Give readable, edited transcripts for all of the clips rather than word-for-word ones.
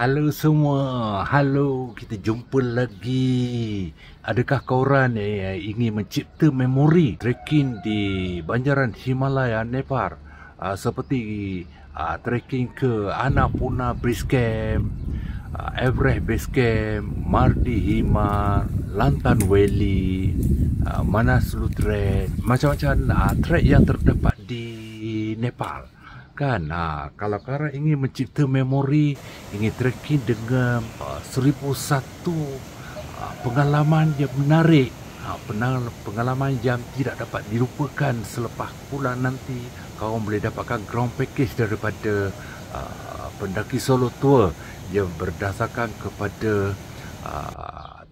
Halo semua, halo, kita jumpa lagi. Adakah korang ingin mencipta memori trekking di banjaran Himalaya, Nepal? Seperti trekking ke Annapurna Base Camp, Everest Base Camp, Mardi Hima, Lantan Valley, Manaslu Trek, macam-macam trek yang terdapat di Nepal. Kan, kalau korang ingin mencipta memori, ingin trekking dengan 1001 pengalaman yang menarik, pengalaman yang tidak dapat dilupakan selepas pulang nanti, korang boleh dapatkan ground package daripada pendaki solo tour yang berdasarkan kepada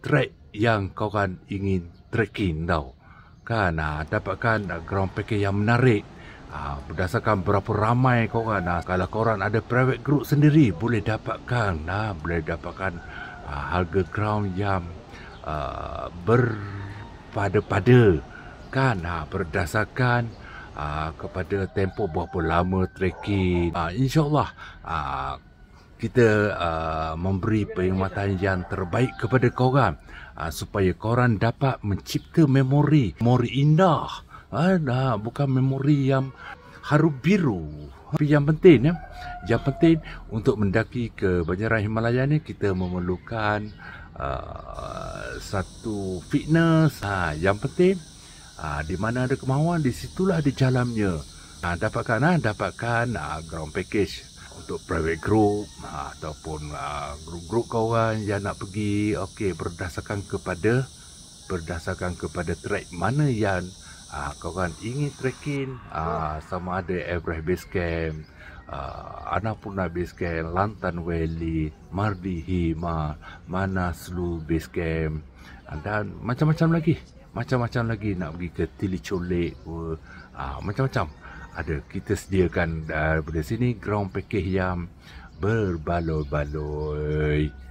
trek yang korang ingin trekking tau. Kan, dapatkan ground package yang menarik. Berdasarkan berapa ramai korang. Kalau korang ada private group sendiri, boleh dapatkan harga ground yang berpada-pada kan, berdasarkan kepada tempoh berapa lama trekking. InsyaAllah kita memberi perkhidmatan yang terbaik kepada korang, supaya korang dapat mencipta memori indah. Bukan memori yang haru biru. Tapi yang penting untuk mendaki ke banjaran Himalaya ni, kita memerlukan satu fitness. Yang penting di mana ada kemahuan, di situlah ada jalannya. Dapatkan ground package untuk private group ataupun group kawan yang nak pergi. Okey, berdasarkan kepada trek mana yang korang ingin trekking, sama ada Everest Base Camp, Annapurna Base Camp, Lantan Valley, Mardi Hima, Manaslu Base Camp, dan macam-macam lagi nak pergi ke Tili Cholek, macam-macam ada. Kita sediakan daripada sini ground package yang berbaloi-baloi.